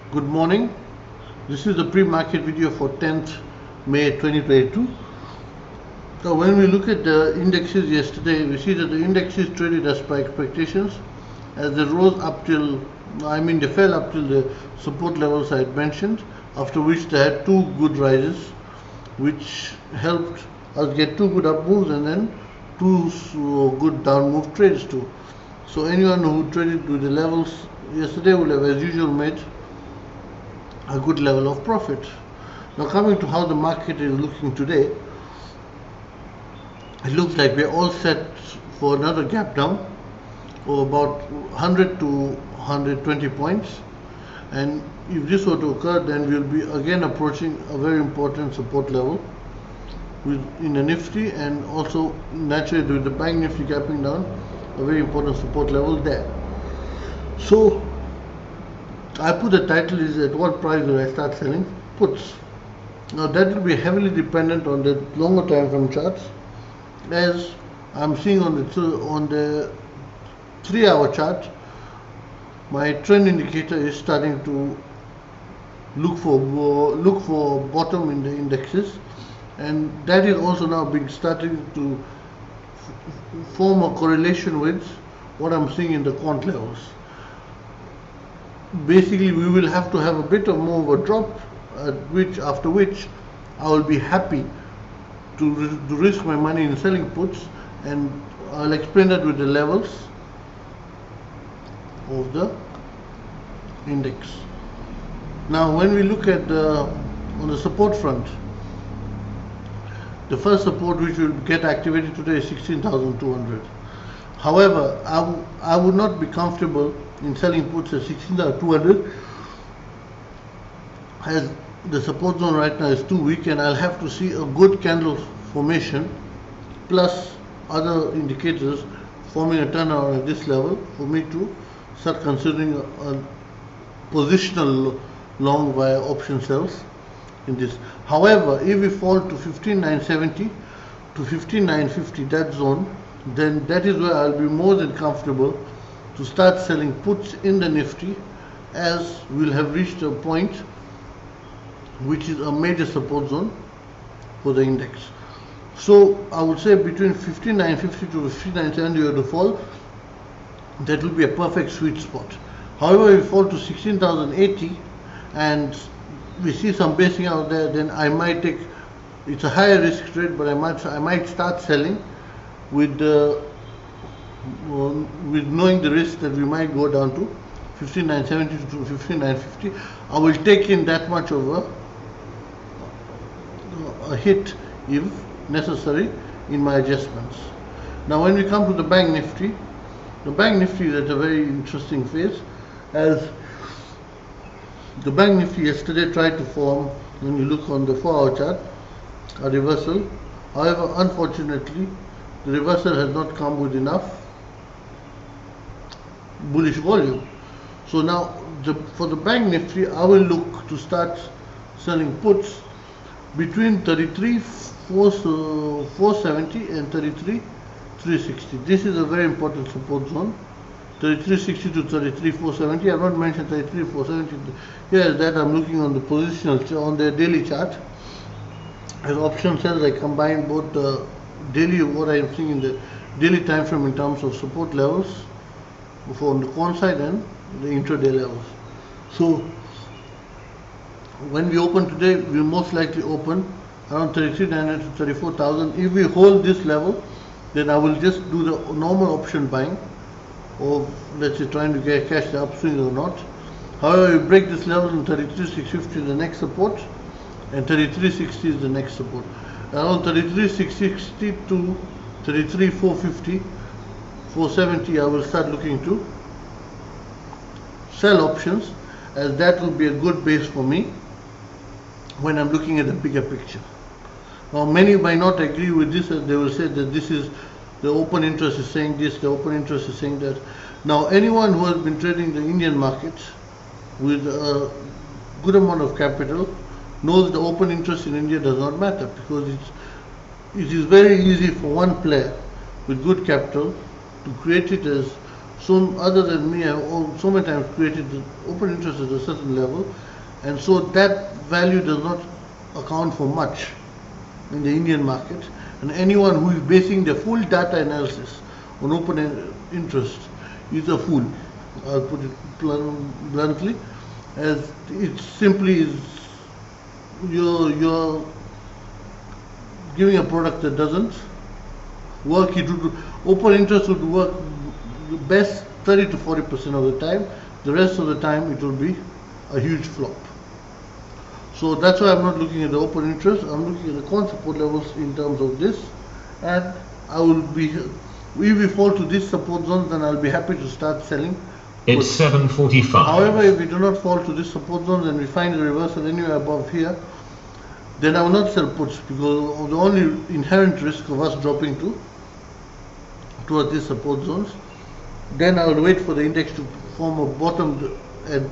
Good morning. This is the pre-market video for 10th May 2022. So when we look at the indexes yesterday, we see that the indexes traded as per expectations as they rose up till, they fell up till the support levels I had mentioned, after which they had two good rises, which helped us get two good up moves and then two good down move trades too. So anyone who traded with the levels yesterday will have, as usual, made a good level of profit. Now coming to how the market is looking today, it looks like we're all set for another gap down of about 100 to 120 points, and if this were to occur, then we'll be again approaching a very important support level in the Nifty, and also naturally with the Bank Nifty gapping down, a very important support level there. So I put the title is at what price will I start selling puts. Now that will be heavily dependent on the longer time frame charts, as I'm seeing on the 3-hour chart. My trend indicator is starting to look for bottom in the indexes, and that is also now starting to form a correlation with what I'm seeing in the quant levels. Basically, we will have to have a bit of more of a drop, after which I will be happy to risk my money in selling puts, and I'll explain that with the levels of the index. Now when we look at on the support front, the first support which will get activated today is 16,200. However, I would not be comfortable in selling puts at 16,200, as the support zone right now is too weak, and I'll have to see a good candle formation plus other indicators forming a turnaround at this level for me to start considering a positional long via option sales in this. However, if we fall to 15,970 to 15,950, that zone, then that is where I'll be more than comfortable to start selling puts in the Nifty, as we'll have reached a point which is a major support zone for the index. So I would say between 15,950 to 15,970 you have to fall. That will be a perfect sweet spot. However, if we fall to 16,080 and we see some basing out there, then I might take, it's a higher risk trade, but I might start selling with knowing the risk that we might go down to 15,970 to 15,950. I will take in that much of a hit if necessary in my adjustments. Now when we come to the Bank Nifty, the Bank Nifty is at a very interesting phase, as the Bank Nifty yesterday tried to form, when you look on the 4-hour chart, a reversal. However, unfortunately, the reversal has not come with enough bullish volume. So now for the Bank Nifty, I will look to start selling puts between 33,470 and 33,360. This is a very important support zone, 3360 to 33,470. I have not mentioned 33,470 here, that I'm looking on the positional on the daily chart. As option sales, I combine both the daily, what I am seeing in the daily time frame in terms of support levels for on the quant side and the intraday levels. So when we open today, we most likely open around 33,900 to 34,000. If we hold this level, then I will just do the normal option buying, or let's say trying to catch the upswing or not. However, we break this level in 33,650 the next support, and 33,60 is the next support. Around 33,660 to 33,450, 470, I will start looking to sell options, as that will be a good base for me when I'm looking at the bigger picture. Now many might not agree with this, as they will say that this is the open interest is saying this, the open interest is saying that. Now anyone who has been trading the Indian markets with a good amount of capital knows the open interest in India does not matter, because it is very easy for one player with good capital to create it as So other than me, I've so many times created the open interest at a certain level, and so that value does not account for much in the Indian market. And anyone who is basing their full data analysis on open interest is a fool. I'll put it bluntly, as it simply is you're giving a product that doesn't work. Open interest would work best 30 to 40% of the time. The rest of the time it will be a huge flop. So that's why I'm not looking at the open interest. I'm looking at the call support levels in terms of this, and I will be, if we fall to this support zone, then I'll be happy to start selling. It's 7:45. However, if we do not fall to this support zone and we find a reversal anywhere above here, then I will not sell puts, because of the only inherent risk of us dropping towards these support zones. Then I will wait for the index to form a bottom at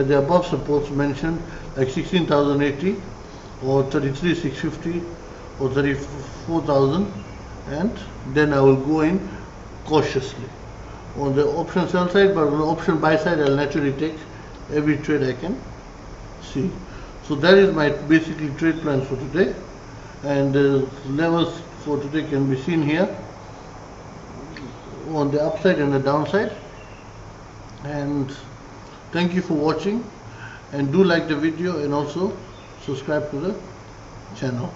the above supports mentioned, like 16,080 or 33,650 or 34,000, and then I will go in cautiously on the option sell side, but on the option buy side I'll naturally take every trade I can see. So that is my basically trade plan for today, and the levels for today can be seen here on the upside and the downside. And thank you for watching, and do like the video and also subscribe to the channel.